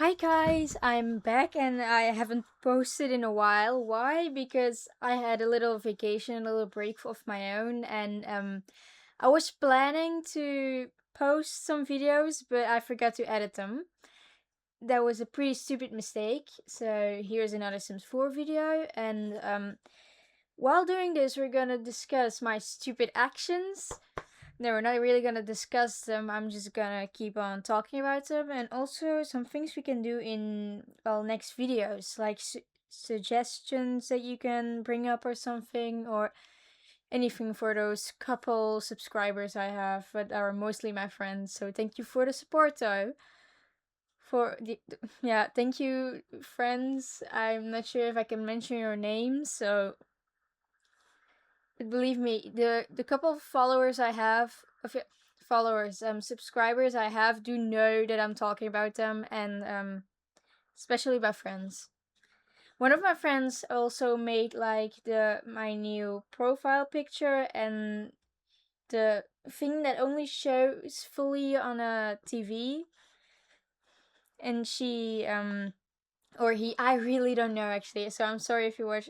Hi guys, I'm back and I haven't posted in a while. Why? Because I had a little vacation, a little break of my own, and I was planning to post some videos, but I forgot to edit them. That was a pretty stupid mistake. So here's another Sims 4 video, and while doing this, we're gonna discuss my stupid actions. No, we're not really gonna discuss them. I'm just gonna keep on talking about them, and also some things we can do in next videos, like suggestions that you can bring up or something, or anything for those couple subscribers I have that are mostly my friends. So thank you for the support, though. For the yeah, thank you, friends. I'm not sure if I can mention your names, so but believe me, the couple of followers I have, of followers, subscribers I have, do know that I'm talking about them, and especially my friends. One of my friends also made like the my new profile picture and the thing that only shows fully on a TV, and she or he, I really don't know actually. So I'm sorry if you watch.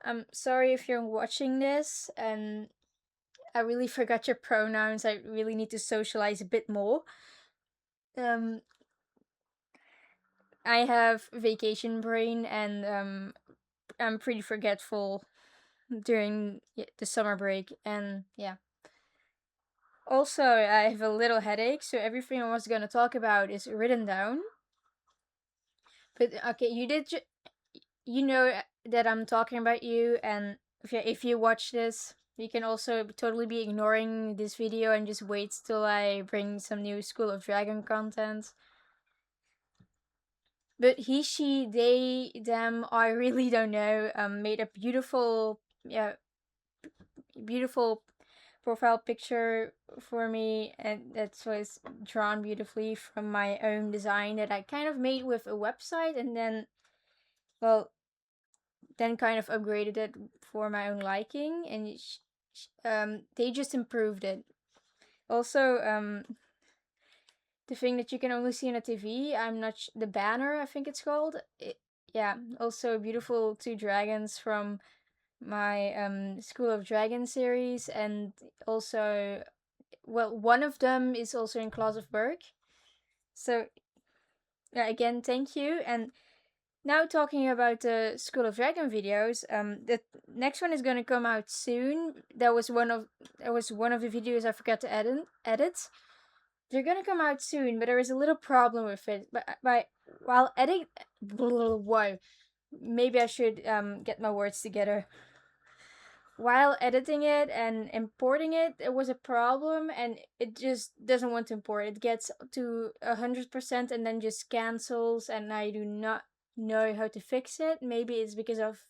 I'm sorry if you're watching this, and I really forgot your pronouns. I really need to socialize a bit more. Um, I have vacation brain, and I'm pretty forgetful during the summer break, and yeah. Also, I have a little headache, so everything I was gonna talk about is written down. But okay, you know that I'm talking about you, and if you watch this, you can also totally be ignoring this video and just wait till I bring some new School of Dragon content. But he, she, they, them, I really don't know, made a beautiful, yeah, beautiful profile picture for me, and that was drawn beautifully from my own design that I kind of made with a website, and then, well, then kind of upgraded it for my own liking, and they just improved it. Also, the thing that you can only see on a TV, I'm not the banner, I think it's called. Yeah, also beautiful two dragons from my School of Dragon series, and also, well, one of them is also in Claws of Berg. So yeah, again, thank you. And now talking about the School of Dragon videos, the next one is gonna come out soon. That was one of the videos I forgot to edit. They're gonna come out soon, but there is a little problem with it. But while editing, whoa, maybe I should get my words together. While editing it and importing it, it was a problem, and it just doesn't want to import. It gets to 100% and then just cancels, and I do not know how to fix it. Maybe it's because of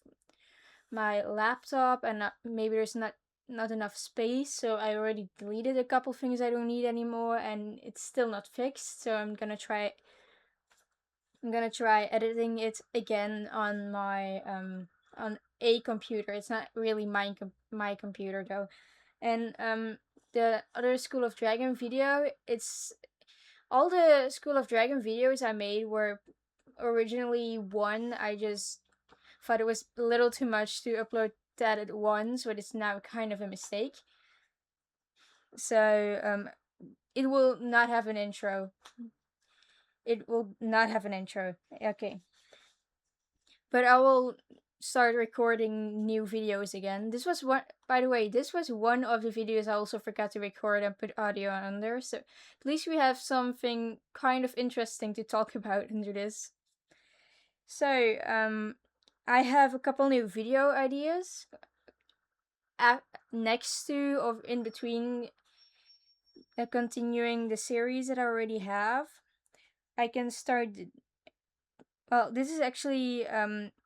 my laptop, and maybe there's not enough space, so I already deleted a couple things I don't need anymore, and it's still not fixed. So I'm gonna try editing it again on my on a computer. It's not really my computer though. And the other School of Dragon video, it's all the School of Dragon videos I made were originally one. I just thought it was a little too much to upload that at once, but it's now kind of a mistake. So it will not have an intro. It will not have an intro. Okay. But I will start recording new videos again. This was one, by the way, this was one of the videos I also forgot to record and put audio under. So at least we have something kind of interesting to talk about under this. So, I have a couple new video ideas next to or in between continuing the series that I already have. I can start. Well, this is actually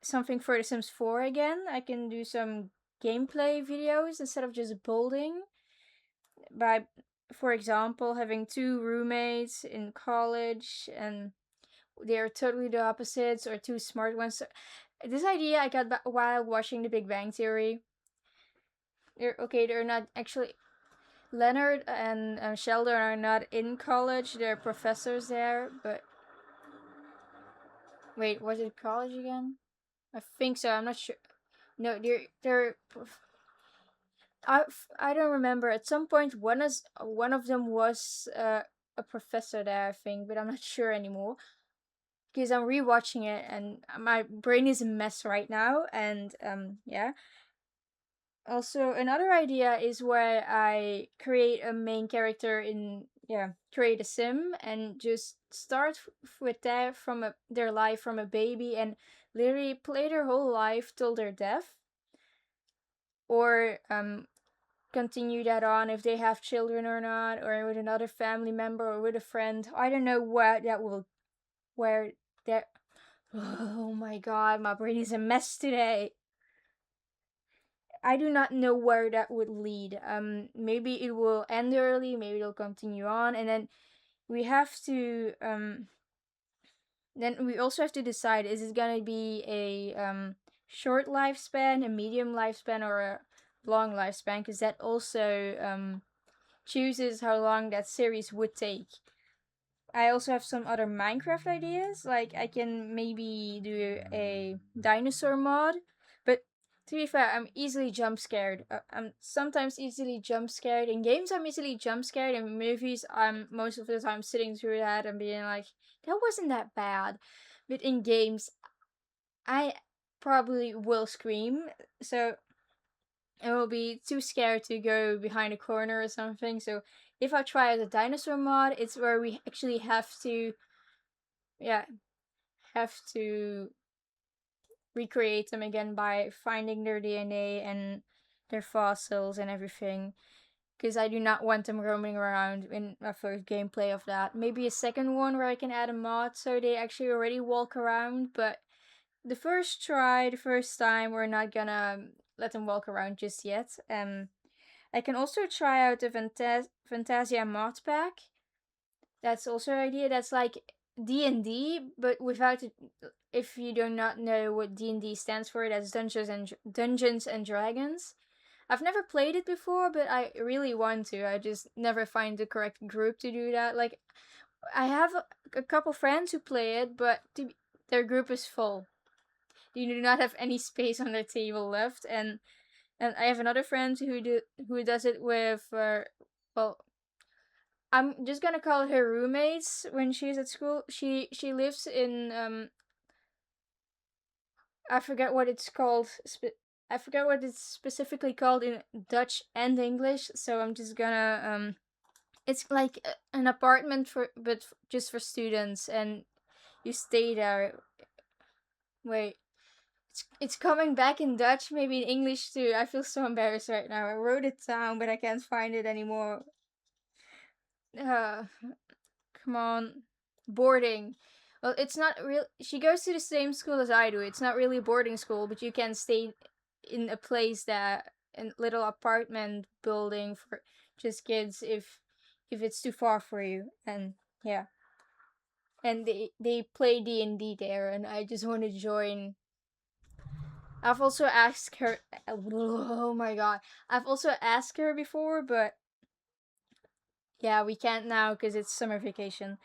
something for The Sims 4 again. I can do some gameplay videos instead of just building. By, for example, having two roommates in college and they're totally the opposites, or two smart ones. So, this idea I got while watching The Big Bang Theory. They're not actually. Leonard and Sheldon are not in college, they're professors there, but Wait, was it college again? I think so. I'm not sure. No, they're. I don't remember. At some point, one of them was a professor there, I think, but I'm not sure anymore because I'm rewatching it and my brain is a mess right now. And yeah. Also, another idea is where I create a main character in, yeah, create a sim and just start with that from their life from a baby and literally play their whole life till their death, or continue that on if they have children or not, or with another family member or with a friend. I don't know where that. Oh my god, my brain is a mess today. I do not know where that would lead. Maybe it will end early, maybe it'll continue on, and then we have to then we also have to decide, is it gonna be a short lifespan, a medium lifespan, or a long lifespan, because that also chooses how long that series would take. I also have some other Minecraft ideas. Like I can maybe do a dinosaur mod, but to be fair, I'm easily jump scared. I'm sometimes easily jump scared in games. I'm easily jump scared in movies. I'm most of the time sitting through that and being like, that wasn't that bad. But in games, I probably will scream. So I will be too scared to go behind a corner or something. So if I try the dinosaur mod, it's where we actually have to, yeah, have to recreate them again by finding their DNA and their fossils and everything. Because I do not want them roaming around in my first gameplay of that. Maybe a second one where I can add a mod so they actually already walk around, but the first try, the first time, we're not gonna let them walk around just yet. I can also try out the Fantasia mod pack. That's also an idea. That's like D&D, but without it. If you do not know what D&D stands for, that's Dungeons and Dragons. I've never played it before, but I really want to. I just never find the correct group to do that. Like I have a couple friends who play it, but their group is full. They do not have any space on their table left, and I have another friend who does it with well, I'm just gonna call her roommates when she's at school. She lives in I forget what it's called. I forget what it's specifically called in Dutch and English. So I'm just gonna it's like an apartment for but just for students, and you stay there. Wait, it's coming back in Dutch, maybe in English too. I feel so embarrassed right now. I wrote it down, but I can't find it anymore. Uh, Come on. Boarding. Well, it's not real. She goes to the same school as I do. It's not really boarding school, but you can stay in a place that a little apartment building for just kids if it's too far for you. And yeah, and they play D&D there, and I just want to join. I've also asked her. Oh my god! I've also asked her before, but yeah, we can't now because it's summer vacation.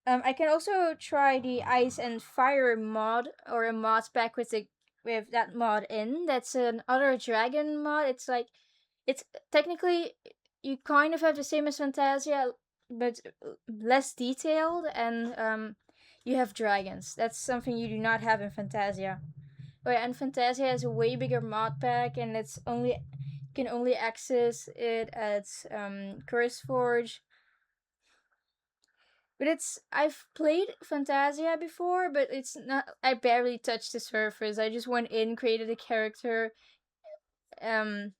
I can also try the Ice and Fire mod, or a mod pack with that mod in. That's another dragon mod. It's like it's technically you kind of have the same as Fantasia, but less detailed, and you have dragons. That's something you do not have in Fantasia. Oh yeah, and Fantasia has a way bigger mod pack, and it's only you can only access it at CurseForge. But it's I've played Fantasia before, but it's not. I barely touched the surface. I just went in, created a character, um,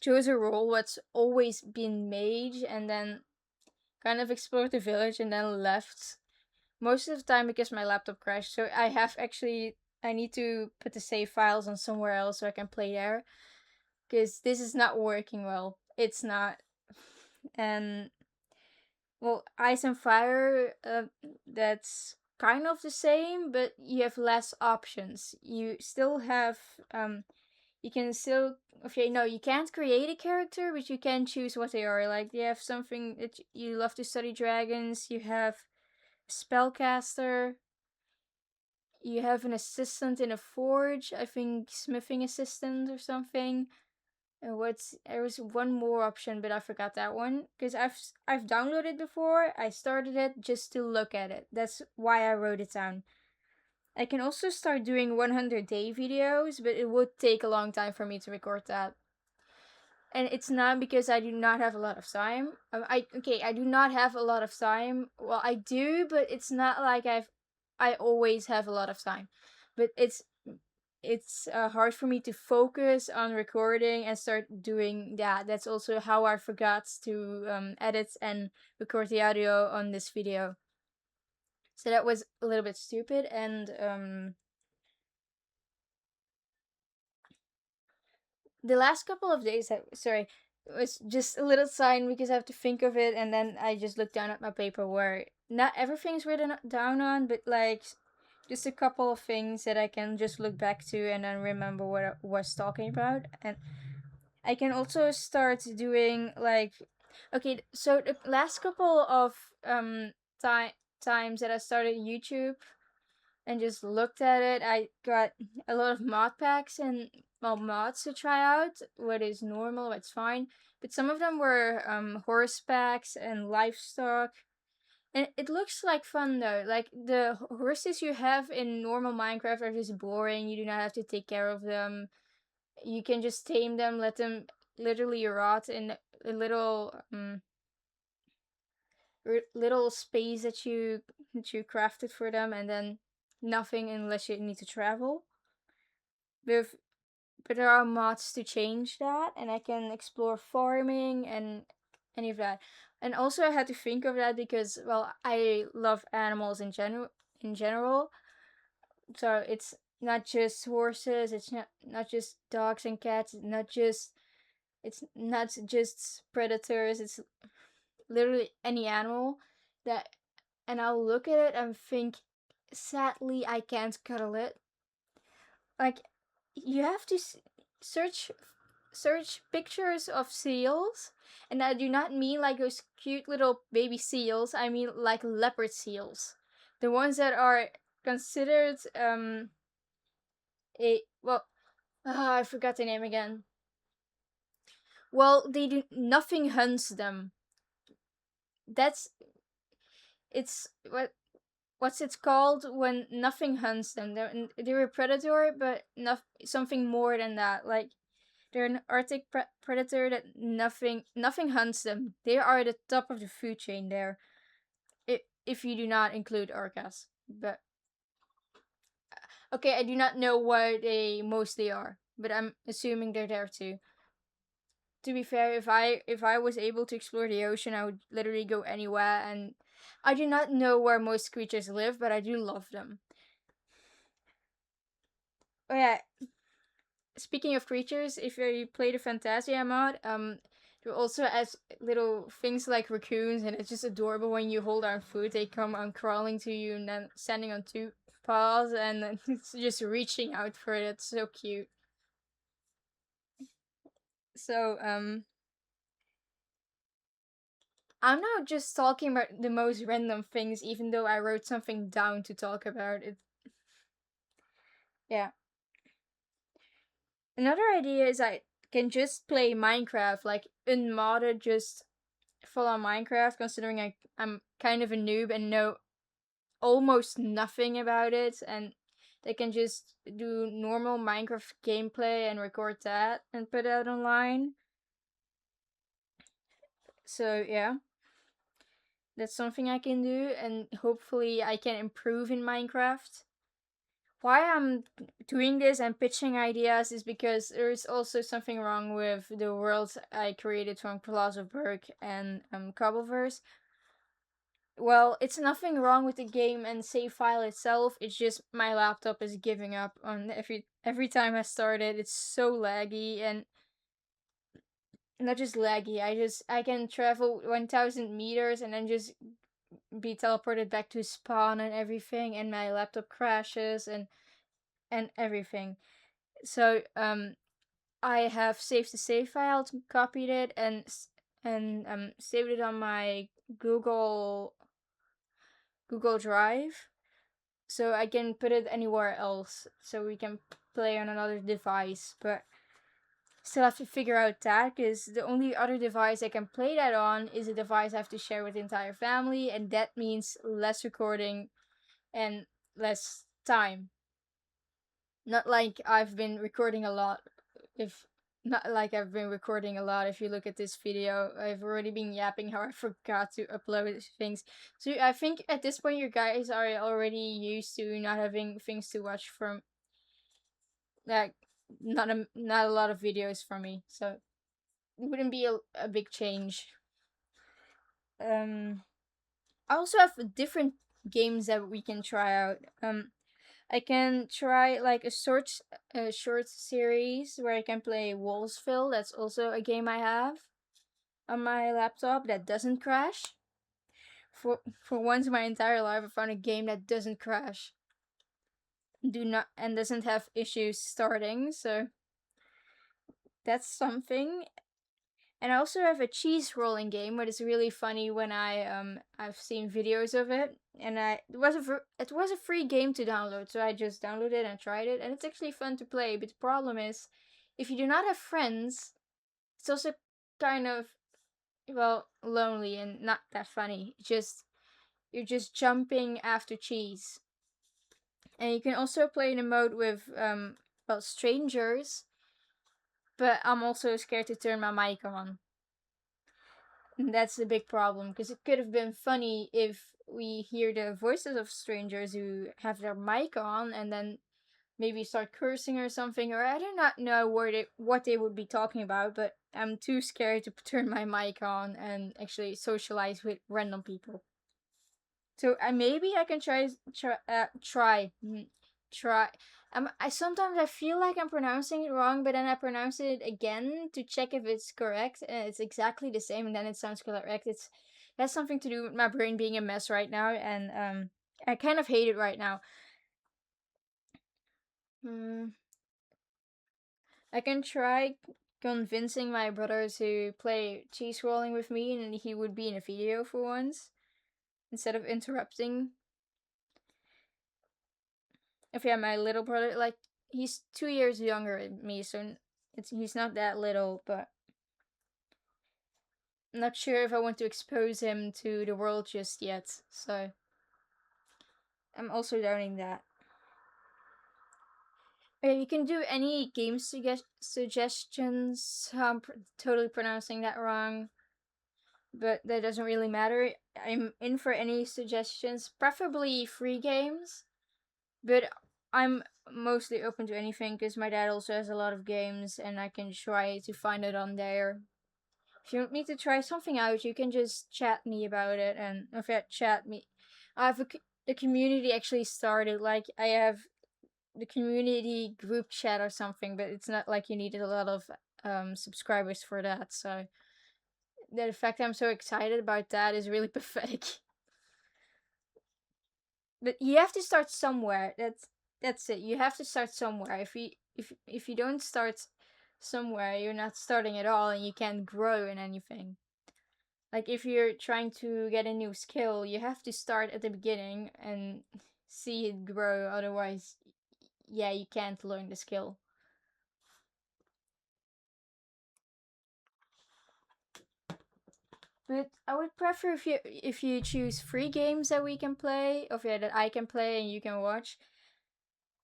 chose a role what's always been mage, and then kind of explored the village and then left. Most of the time because my laptop crashed, so I need to put the save files on somewhere else so I can play there because this is not working well. It's not, and well, Ice and Fire, that's kind of the same, but you have less options. You still have, you can still, okay, no, you can't create a character, but you can choose what they are. Like, you have something that you love to study dragons, you have spellcaster, you have an assistant in a forge, I think smithing assistant or something. And what's there was one more option, but I forgot that one because I've downloaded before. I started it just to look at it. That's why I wrote it down. I can also start doing 100-day videos, but it would take a long time for me to record that. And it's not because I do not have a lot of time. I do not have a lot of time. Well, I do, but it's not like I always have a lot of time. But it's hard for me to focus on recording and start doing that. That's also how I forgot to edit and record the audio on this video. So that was a little bit stupid. And the last couple of days, sorry, it was just a little sign because I have to think of it, and then I just look down at my paper where not everything's written down on, but like just a couple of things that I can just look back to and then remember what I was talking about. And I can also start doing like, okay, so the last couple of time times that I started YouTube and just looked at it, I got a lot of mod packs and, well, mods to try out. What is normal, what's fine, but some of them were horse packs and livestock. And it looks like fun though. Like the horses you have in normal Minecraft are just boring. You do not have to take care of them. You can just tame them, let them literally rot in a little space that you crafted for them, and then nothing unless you need to travel. With but there are mods to change that, and I can explore farming and any of that. And also I had to think of that because, well, I love animals in general. So it's not just horses, it's not just dogs and cats, it's not just predators, it's literally any animal that, and I'll look at it and think, sadly, I can't cuddle it. Like, you have to search search pictures of seals, and I do not mean like those cute little baby seals. I mean like leopard seals, the ones that are considered a well, I forgot the name again. Well, they do nothing hunts them. That's it's what's it called when nothing hunts them? They're a predator, but something more than that. Like they're an Arctic predator that nothing hunts them. They are at the top of the food chain there, if you do not include orcas. But okay, I do not know where they mostly are, but I'm assuming they're there too. To be fair, if I was able to explore the ocean, I would literally go anywhere. And I do not know where most creatures live, but I do love them. Oh yeah, speaking of creatures, if you play the Fantasia mod, there also has little things like raccoons, and it's just adorable when you hold down food. They come on crawling to you and then standing on two paws, and then it's just reaching out for it. It's so cute. So I'm now just talking about the most random things, even though I wrote something down to talk about it. Yeah. Another idea is I can just play Minecraft, like unmodded, just full on Minecraft, considering I'm kind of a noob and know almost nothing about it, and they can just do normal Minecraft gameplay and record that and put it out online. So yeah, that's something I can do, and hopefully I can improve in Minecraft. Why I'm doing this and pitching ideas is because there's also something wrong with the world I created from Plaza Berg and Cobbleverse. Well, it's nothing wrong with the game and save file itself. It's just my laptop is giving up on every time I start it. It's so laggy, and not just laggy. I can travel 1,000 meters and then just be teleported back to spawn and everything, and my laptop crashes and everything. So I have saved the save file, copied it, and saved it on my Google Drive. so I can put it anywhere else, so we can play on another device. But still have to figure out that, because the only other device I can play that on is a device I have to share with the entire family, and that means less recording and less time. Not like I've been recording a lot. If Not like I've been recording a lot. If you look at this video, I've already been yapping how I forgot to upload things. So I think at this point you guys are already used to not having things to watch from, like, not a lot of videos from me. So it wouldn't be a big change. Um I also have different games that we can try out. I can try like a short series where I can play Wolfsville. That's also a game I have on my laptop that doesn't crash. For once in my entire life, I found a game that doesn't crash. Do not and doesn't have issues starting. So that's something. And I also have a cheese rolling game, but it's really funny when I've seen videos of it, and it was a free game to download, so I just downloaded it and tried it, and it's actually fun to play. But the problem is, if you do not have friends, it's also kind of, well, lonely and not that funny. Just you're just jumping after cheese, and you can also play in a mode with well, strangers, but I'm also scared to turn my mic on. That's a big problem, because it could have been funny if we hear the voices of strangers who have their mic on and then maybe start cursing or something, or I do not know what they would be talking about, but I'm too scared to turn my mic on and actually socialize with random people. So maybe I can try. I sometimes I feel like I'm pronouncing it wrong, but then I pronounce it again to check if it's correct, and it's exactly the same, and then it sounds correct. It's That's something to do with my brain being a mess right now, and I kind of hate it right now. Hmm. I can try convincing my brother to play cheese rolling with me, and he would be in a video for once instead of interrupting. If yeah, my little brother, like, he's 2 years younger than me, so he's not that little, but I'm not sure if I want to expose him to the world just yet. So I'm also doubting that. Okay, you can do any game suggestions. Totally pronouncing that wrong, but that doesn't really matter. I'm in for any suggestions, preferably free games, but I'm mostly open to anything because my dad also has a lot of games and I can try to find it on there. If you want me to try something out, you can just chat me about it, and if you chat me, I have the community actually started. Like, I have the community group chat or something, but it's not like you needed a lot of subscribers for that. So the fact I'm so excited about that is really pathetic. But you have to start somewhere. That's it. You have to start somewhere. If you don't start somewhere, you're not starting at all, and you can't grow in anything. Like, if you're trying to get a new skill, you have to start at the beginning and see it grow. Otherwise, yeah, you can't learn the skill. But I would prefer if you choose free games that we can play, or yeah, that I can play and you can watch.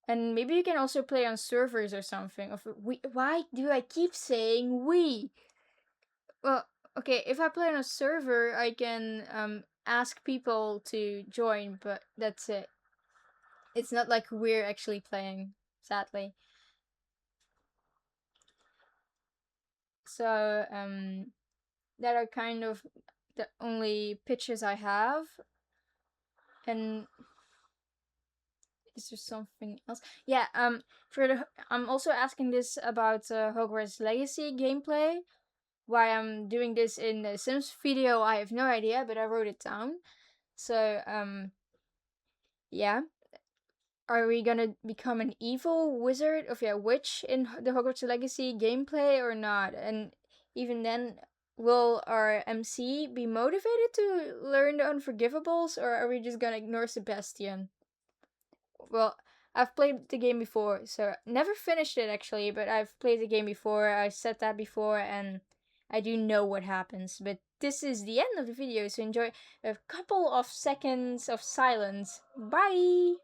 And maybe you can also play on servers or something. Of we, why do I keep saying we? Well, okay, if I play on a server, I can ask people to join, but that's it. It's not like we're actually playing, sadly. So that are kind of the only pitches I have. And is there something else? Yeah, I'm also asking this about Hogwarts Legacy gameplay. Why I'm doing this in the Sims video, I have no idea, but I wrote it down. So yeah. Are we gonna become an evil wizard of yeah witch in the Hogwarts Legacy gameplay or not? And even then, will our MC be motivated to learn the unforgivables, or are we just gonna ignore Sebastian? well, I've played the game before, so never finished it actually, but I've played the game before. I said that before, and I do know what happens. But this is the end of the video, so enjoy a couple of seconds of silence. Bye!